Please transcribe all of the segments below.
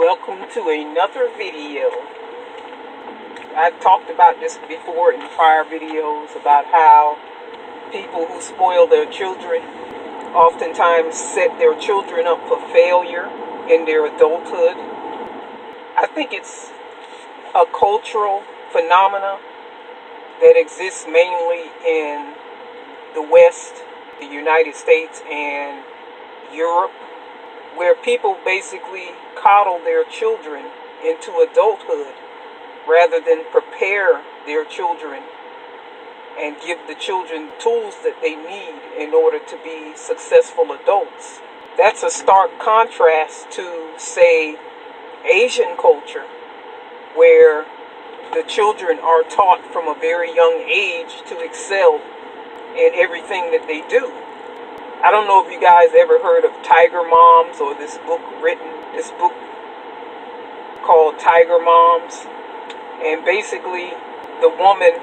Welcome to another video. I've talked about this before in prior videos about how people who spoil their children oftentimes set their children up for failure in their adulthood. I think it's a cultural phenomena that exists mainly in the West, the United States, and Europe, where people basically coddle their children into adulthood rather than prepare their children and give the children tools that they need in order to be successful adults. That's a stark contrast to, say, Asian culture, where the children are taught from a very young age to excel in everything that they do. I don't know if you guys ever heard of Tiger Moms or this book called Tiger Moms. And basically, the woman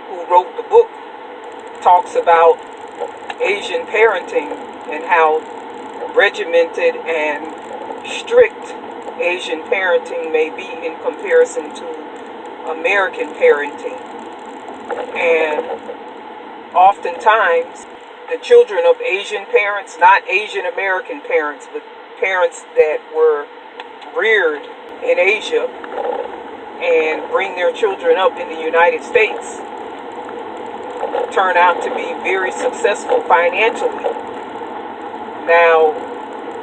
who wrote the book talks about Asian parenting and how regimented and strict Asian parenting may be in comparison to American parenting. And oftentimes, the children of Asian parents, not Asian American parents, but parents that were reared in Asia and bring their children up in the United States, turn out to be very successful financially. Now,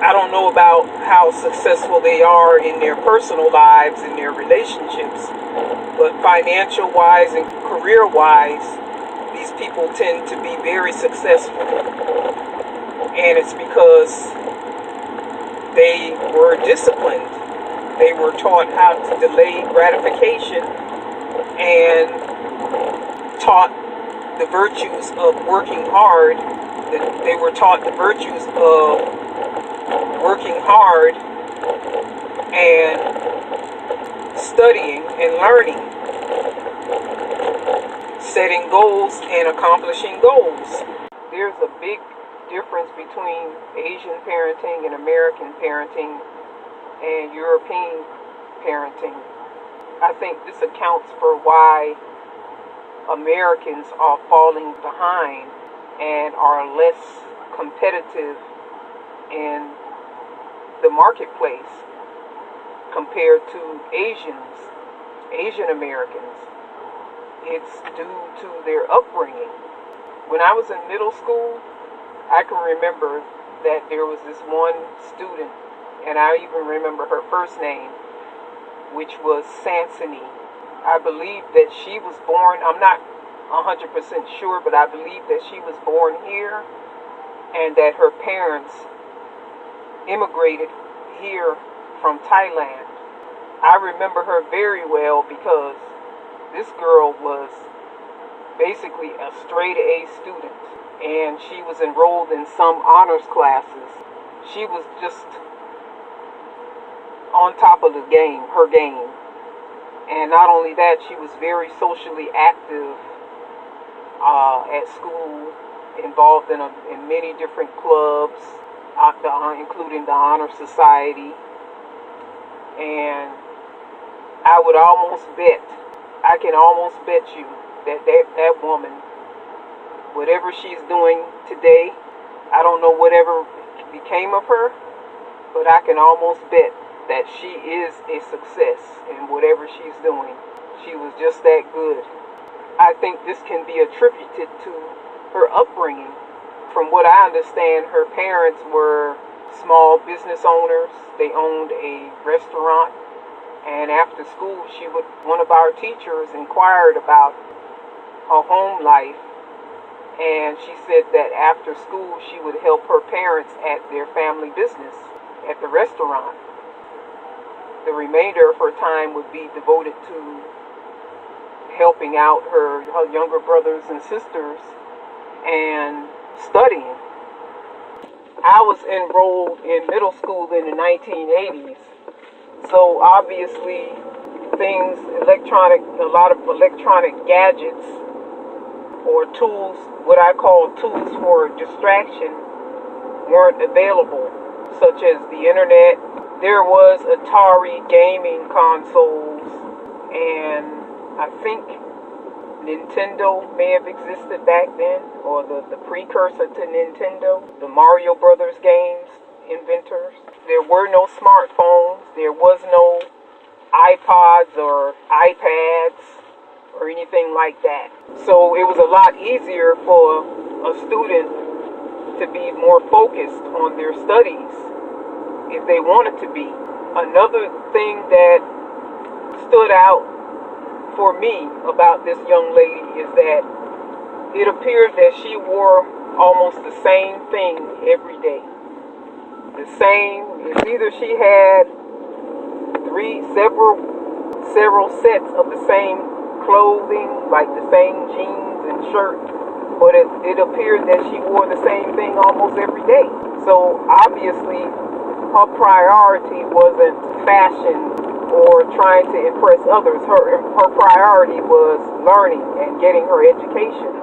I don't know about how successful they are in their personal lives and their relationships, but financial-wise and career-wise, these people tend to be very successful. And it's because they were disciplined. They were taught how to delay gratification and taught the virtues of working hard. They were taught the virtues of working hard and studying and learning, setting goals and accomplishing goals. There's a big difference between Asian parenting and American parenting and European parenting. I think this accounts for why Americans are falling behind and are less competitive in the marketplace compared to Asian Americans. It's due to their upbringing. When I was in middle school, I can remember that there was this one student, and I even remember her first name, which was Sansony. I believe that she was born, I'm not 100% sure, but I believe that she was born here and that her parents immigrated here from Thailand. I remember her very well because this girl was basically a straight A student, and she was enrolled in some honors classes. She was just on top of her game. And not only that, she was very socially active at school, involved in many different clubs, including the Honor Society. And I can almost bet you that woman, whatever she's doing today, I don't know whatever became of her, but I can almost bet that she is a success in whatever she's doing. She was just that good. I think this can be attributed to her upbringing. From what I understand, her parents were small business owners. They owned a restaurant. And after school, one of our teachers inquired about her home life. And she said that after school, she would help her parents at their family business, at the restaurant. The remainder of her time would be devoted to helping out her younger brothers and sisters and studying. I was enrolled in middle school in the 1980s. So obviously a lot of electronic gadgets or tools, what I call tools for distraction, weren't available, such as the internet, there was Atari gaming consoles, and I think Nintendo may have existed back then, or the precursor to Nintendo, the Mario Brothers games inventors. There were no smartphones, there was no iPods or iPads or anything like that. So it was a lot easier for a student to be more focused on their studies if they wanted to be. Another thing that stood out for me about this young lady is that it appears that she wore almost the same thing every day. The same, it's either she had several sets of the same clothing, like the same jeans and shirt, but it appears that she wore the same thing almost every day. So obviously her priority wasn't fashion or trying to impress others. Her priority was learning and getting her education.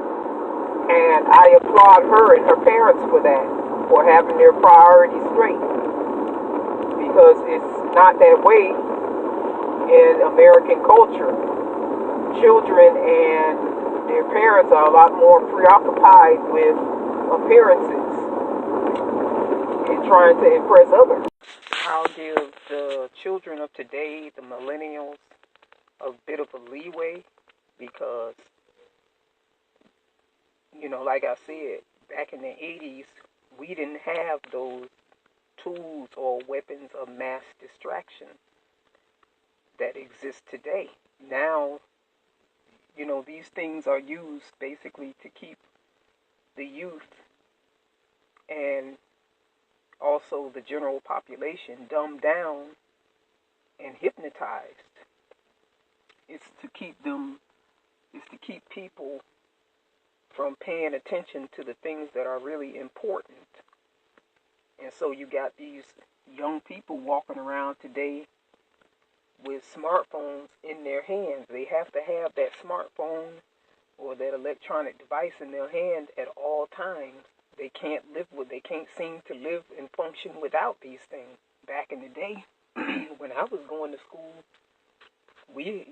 And I applaud her and her parents for that, for having their priorities straight. Because it's not that way in American culture. Children and their parents are a lot more preoccupied with appearances and trying to impress others. I'll give the children of today, the millennials, a bit of a leeway because, like I said, back in the 80s, we didn't have those tools or weapons of mass distraction that exist today. Now, these things are used basically to keep the youth and also the general population dumbed down and hypnotized. It's to keep people from paying attention to the things that are really important. And so you got these young people walking around today with smartphones in their hands. They have to have that smartphone or that electronic device in their hand at all times. They can't seem to live and function without these things. Back in the day, when I was going to school, we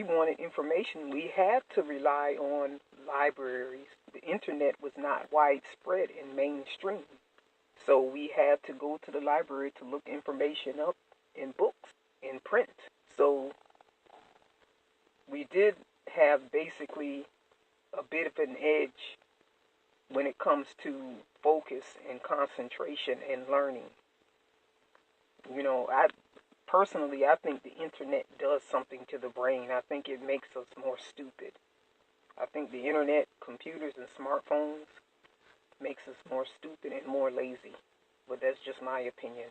wanted information. We had to rely on libraries. The internet was not widespread and mainstream. So we had to go to the library to look information up in books, in print. So we did have basically a bit of an edge when it comes to focus and concentration and learning. I think the internet does something to the brain. I think it makes us more stupid. I think the internet, computers, and smartphones makes us more stupid and more lazy. But that's just my opinion.